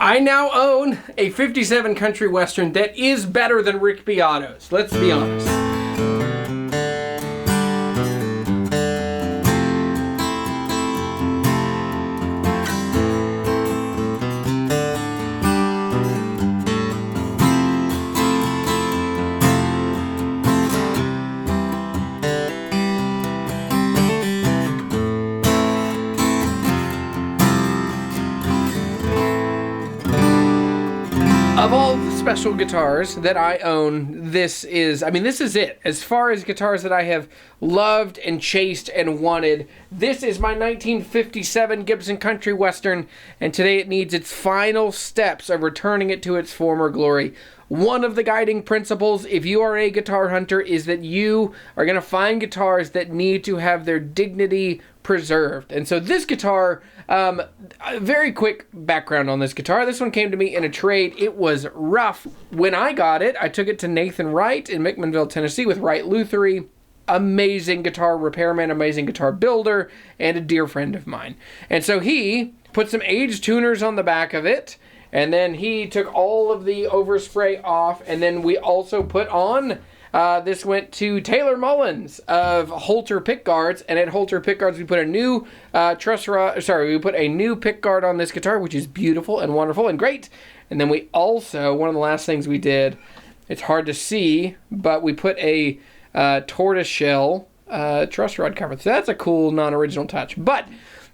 I now own a 57 Country Western that is better than Rick Beato's. Let's be honest. Of all the special guitars that I own, this is it. As far as guitars that I have loved and chased and wanted, this is my 1957 Gibson Country Western, and today it needs its final steps of returning it to its former glory. One of the guiding principles, if you are a guitar hunter, is that you are going to find guitars that need to have their dignity preserved. And so this guitar, a very quick background on this guitar. This one came to me in a trade. It was rough. When I got it, I took it to Nathan Wright in McMinnville, Tennessee with Wright Lutherie. Amazing guitar repairman, amazing guitar builder, and a dear friend of mine. And so he put some aged tuners on the back of it, and then he took all of the overspray off, and then we also put on, this went to Taylor Mullins of Holter Pickguards, and at Holter Pickguards we put a new we put a new pickguard on this guitar, which is beautiful and wonderful and great. And then we also, one of the last things we did, it's hard to see, but we put a tortoiseshell truss rod cover. So that's a cool non-original touch. But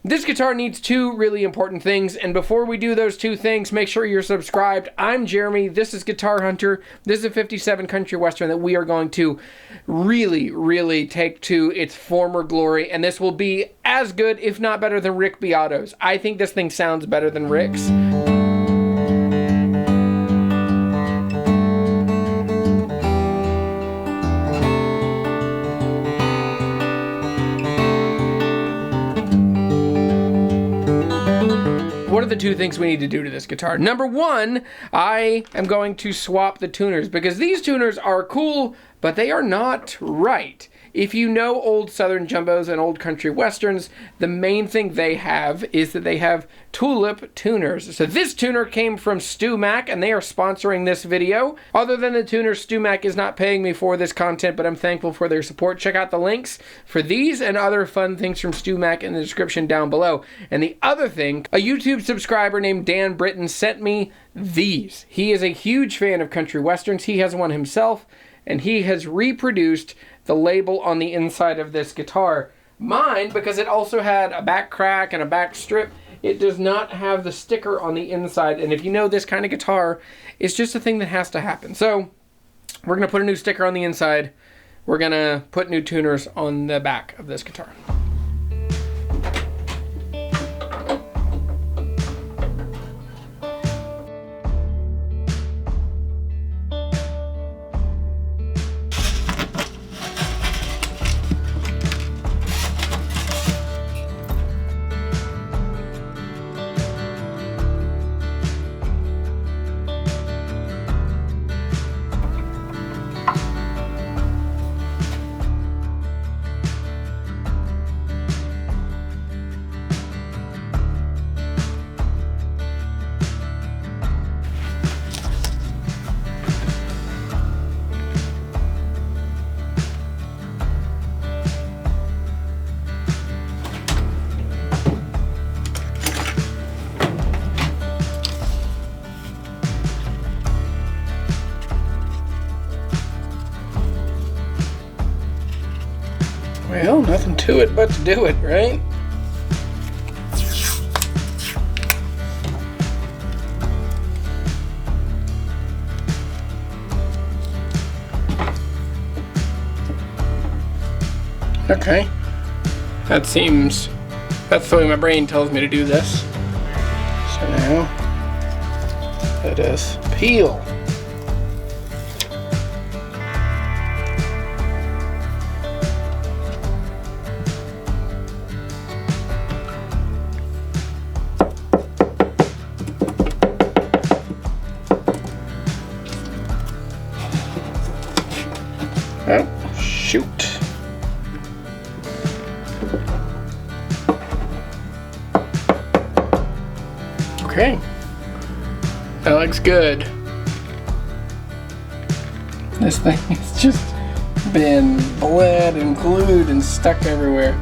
this guitar needs two really important things, and before we do those two things, make sure you're subscribed. I'm Jeremy. This is Guitar Hunter. This is a 57 Country Western that we are going to really, really take to its former glory, and this will be as good, if not better, than Rick Beato's. I think this thing sounds better than Rick's. What are the two things we need to do to this guitar? Number one, I am going to swap the tuners because these tuners are cool, but they are not right. If you know old Southern Jumbos and old Country Westerns, the main thing they have is that they have tulip tuners. So this tuner came from Stu Mac, and they are sponsoring this video. Other than the tuners, Stu Mac is not paying me for this content, but I'm thankful for their support. Check out the links for these and other fun things from Stu Mac in the description down below. And the other thing, a YouTube subscriber named Dan Britton sent me these. He is a huge fan of Country Westerns. He has one himself, and he has reproduced the label on the inside of this guitar. Mine, because it also had a back crack and a back strip, it does not have the sticker on the inside. And if you know this kind of guitar, it's just a thing that has to happen. So we're going to put a new sticker on the inside. We're going to put new tuners on the back of this guitar. Well, nothing to it but to do it, right? Okay. That's the way my brain tells me to do this. So now, let us peel. Oh, shoot. Okay. That looks good. This thing has just been bled and glued and stuck everywhere.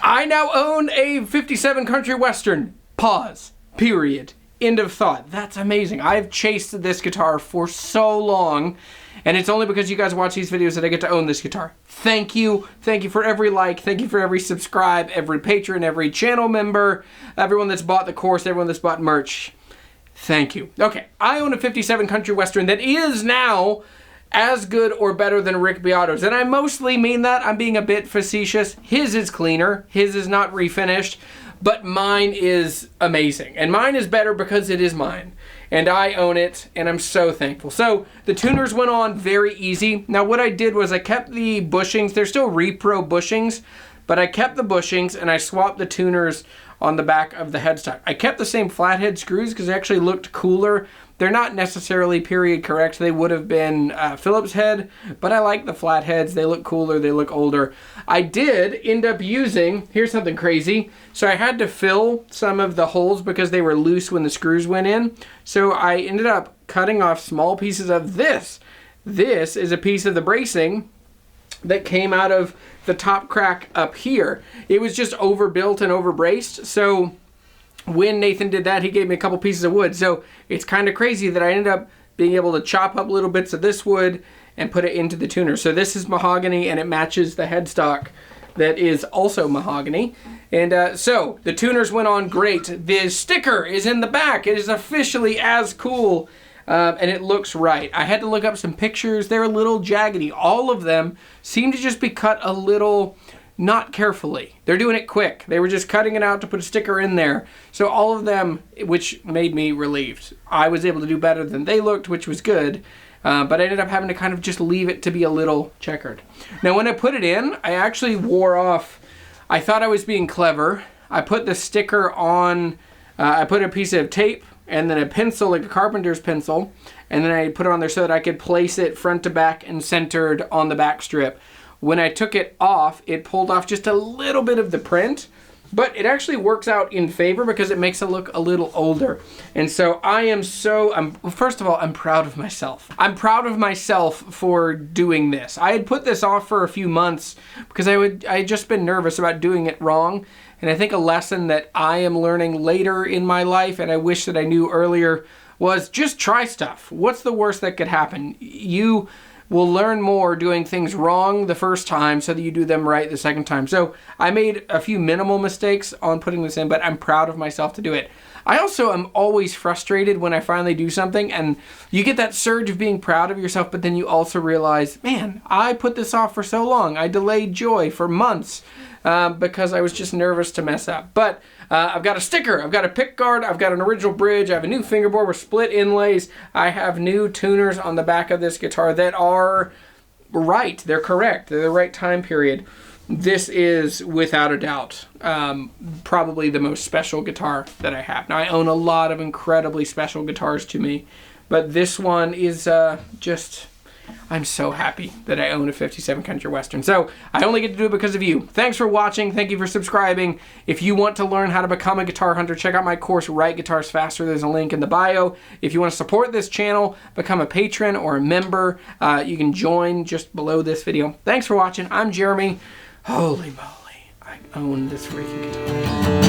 I now own a 57 Country Western. Pause. Period. End of thought. That's amazing. I've chased this guitar for so long, and it's only because you guys watch these videos that I get to own this guitar. Thank you. Thank you for every like. Thank you for every subscribe, every patron, every channel member, everyone that's bought the course, everyone that's bought merch. Thank you. Okay, I own a 57 Country Western that is now as good or better than Rick Beato's. And I mostly mean that. I'm being a bit facetious. His is cleaner. His is not refinished. But mine is amazing. And mine is better because it is mine. And I own it, and I'm so thankful. So the tuners went on very easy. Now what I did was I kept the bushings. They're still repro bushings, but I kept the bushings and I swapped the tuners on the back of the headstock. I kept the same flathead screws because they actually looked cooler. They're not necessarily period correct. They would have been Phillips head, but I like the flatheads. They look cooler. They look older. I did end up using, here's something crazy. So I had to fill some of the holes because they were loose when the screws went in. So I ended up cutting off small pieces of this. This is a piece of the bracing that came out of the top crack up here. It was just overbuilt and overbraced. So when Nathan did that, he gave me a couple pieces of wood. So it's kind of crazy that I ended up being able to chop up little bits of this wood and put it into the tuner. So this is mahogany and it matches the headstock that is also mahogany. And so the tuners went on great. The sticker is in the back. It is officially as cool and it looks right. I had to look up some pictures. They're a little jaggedy. All of them seem to just be cut a little not carefully. They're doing it quick. They were just cutting it out to put a sticker in there. So all of them, which made me relieved. I was able to do better than they looked, which was good. But I ended up having to kind of just leave it to be a little checkered. Now when I put it in, I actually wore off, I thought I was being clever. I put the sticker on, I put a piece of tape and then a pencil, like a carpenter's pencil, and then I put it on there so that I could place it front to back and centered on the back strip. When I took it off, it pulled off just a little bit of the print, but it actually works out in favor because it makes it look a little older. And so first of all, I'm proud of myself. I'm proud of myself for doing this. I had put this off for a few months because I had just been nervous about doing it wrong. And I think a lesson that I am learning later in my life, and I wish that I knew earlier, was just try stuff. What's the worst that could happen? You will learn more doing things wrong the first time so that you do them right the second time. So I made a few minimal mistakes on putting this in, but I'm proud of myself to do it. I also am always frustrated when I finally do something and you get that surge of being proud of yourself, but then you also realize, man, I put this off for so long. I delayed joy for months because I was just nervous to mess up. But I've got a sticker, I've got a pick guard, I've got an original bridge, I have a new fingerboard with split inlays, I have new tuners on the back of this guitar that are right, they're correct, they're the right time period. This is, without a doubt, probably the most special guitar that I have. Now, I own a lot of incredibly special guitars to me, but this one is I'm so happy that I own a 57 Country Western. So I only get to do it because of you. Thanks for watching. Thank you for subscribing. If you want to learn how to become a guitar hunter, check out my course, Write Guitars Faster. There's a link in the bio. If you want to support this channel, become a patron or a member, you can join just below this video. Thanks for watching. I'm Jeremy. Holy moly, I own this freaking guitar.